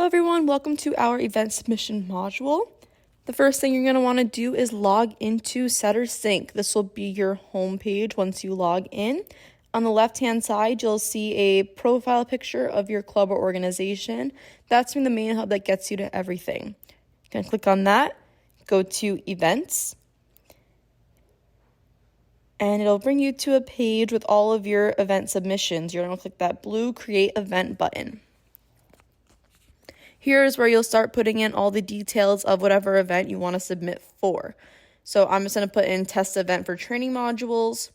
Hello everyone, welcome to our event submission module. The first thing you're going to want to do is log into SetterSync. This will be your home page once you log in. On the left-hand side, you'll see a profile picture of your club or organization. That's from the main hub that gets you to everything. You can click on that, go to Events, and it'll bring you to a page with all of your event submissions. You're going to click that blue Create Event button. Here's where you'll start putting in all the details of whatever event you want to submit for. So I'm just going to put in test event for training modules.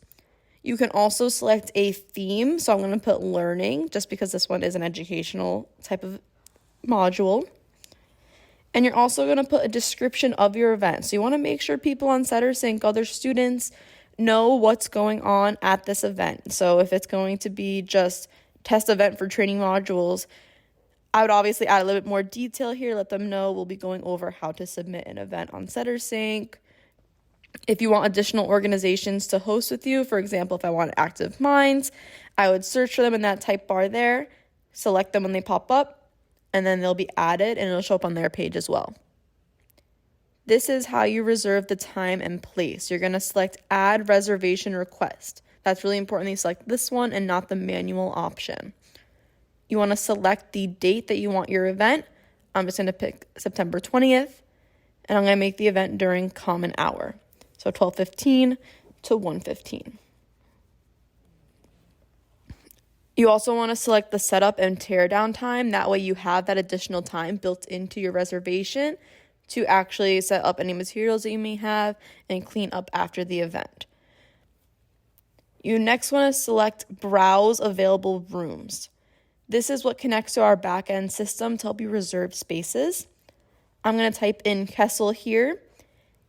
You can also select a theme. So I'm going to put learning just because this one is an educational type of module. And you're also going to put a description of your event. So you want to make sure people on SetterSync, other students, know what's going on at this event. So if it's going to be just test event for training modules, I would obviously add a little bit more detail here, let them know we'll be going over how to submit an event on SetterSync. If you want additional organizations to host with you, for example, if I want Active Minds, I would search for them in that type bar there, select them when they pop up, and then they'll be added and it'll show up on their page as well. This is how you reserve the time and place. You're going to select Add Reservation Request. That's really important that you select this one and not the manual option. You want to select the date that you want your event. I'm just going to pick September 20th, and I'm going to make the event during common hour. So 12:15 to 1:15. You also want to select the setup and teardown time. That way you have that additional time built into your reservation to actually set up any materials that you may have and clean up after the event. You next want to select Browse Available Rooms. This is what connects to our back-end system to help you reserve spaces. I'm going to type in Kessel here,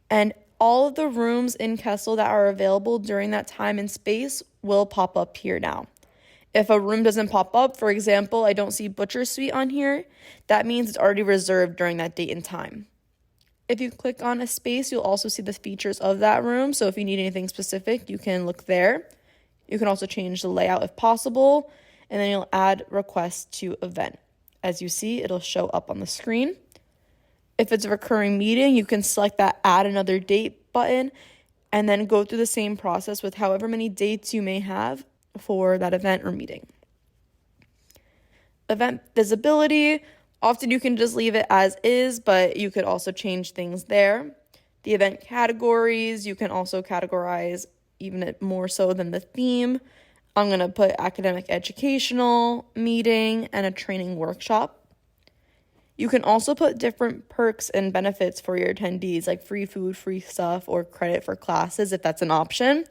and all of the rooms in Kessel that are available during that time and space will pop up here now. If a room doesn't pop up, for example, I don't see Butcher Suite on here, that means it's already reserved during that date and time. If you click on a space, you'll also see the features of that room. So if you need anything specific, you can look there. You can also change the layout if possible, and then you'll add request to event. As you see, it'll show up on the screen. If it's a recurring meeting, you can select that add another date button and then go through the same process with however many dates you may have for that event or meeting. Event visibility, often you can just leave it as is, but you could also change things there. The event categories, you can also categorize even more so than the theme. I'm going to put academic educational, meeting, and a training workshop. You can also put different perks and benefits for your attendees, like free food, free stuff, or credit for classes if that's an option.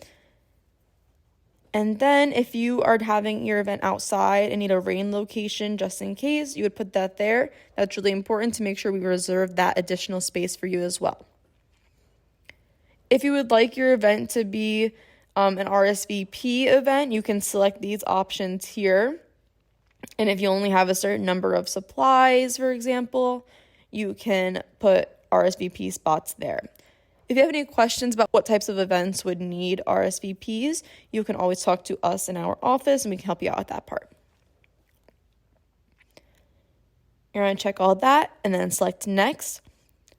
And then if you are having your event outside and need a rain location just in case, you would put that there. That's really important to make sure we reserve that additional space for you as well. If you would like your event to be an RSVP event, you can select these options here. And if you only have a certain number of supplies, for example, you can put RSVP spots there. If you have any questions about what types of events would need RSVPs, you can always talk to us in our office and we can help you out with that part. You're going to check all that and then select Next.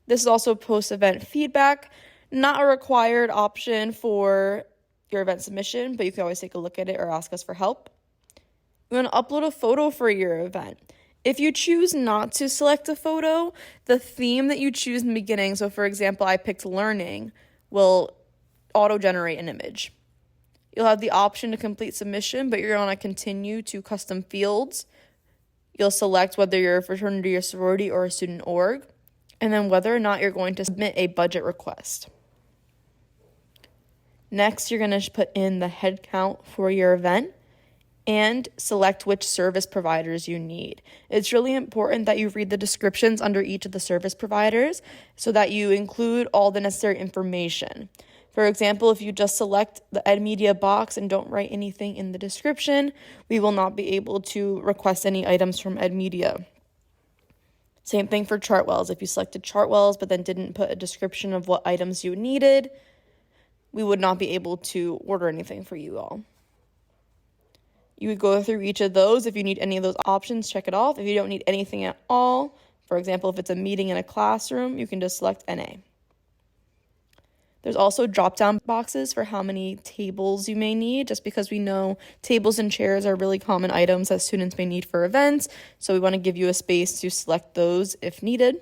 This is also post-event feedback, not a required option for your event submission, but you can always take a look at it or ask us for help. You want to upload a photo for your event. If you choose not to select a photo, the theme that you choose in the beginning, so for example, I picked learning, will auto-generate an image. You'll have the option to complete submission, but you're going to continue to custom fields. You'll select whether you're a fraternity or sorority or a student org, and then whether or not you're going to submit a budget request. Next, you're going to put in the head count for your event and select which service providers you need. It's really important that you read the descriptions under each of the service providers so that you include all the necessary information. For example, if you just select the Ed Media box and don't write anything in the description, we will not be able to request any items from Ed Media. Same thing for Chartwells. If you selected Chartwells but then didn't put a description of what items you needed, we would not be able to order anything for you all. You would go through each of those. If you need any of those options, check it off. If you don't need anything at all, for example, if it's a meeting in a classroom, you can just select NA. There's also drop-down boxes for how many tables you may need, just because we know tables and chairs are really common items that students may need for events, so we want to give you a space to select those if needed.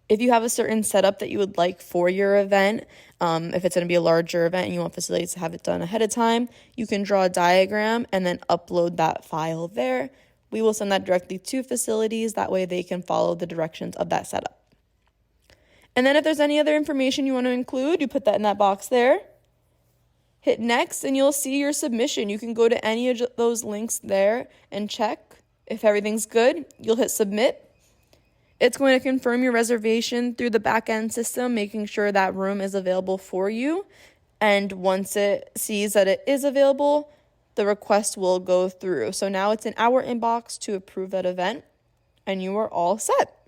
If you have a certain setup that you would like for your event, if it's going to be a larger event and you want facilities to have it done ahead of time, you can draw a diagram and then upload that file there. We will send that directly to facilities. That way they can follow the directions of that setup. And then if there's any other information you want to include, you put that in that box there. Hit next and you'll see your submission. You can go to any of those links there and check. If everything's good, you'll hit submit. It's going to confirm your reservation through the back-end system, making sure that room is available for you. And once it sees that it is available, the request will go through. So now it's in our inbox to approve that event, and you are all set.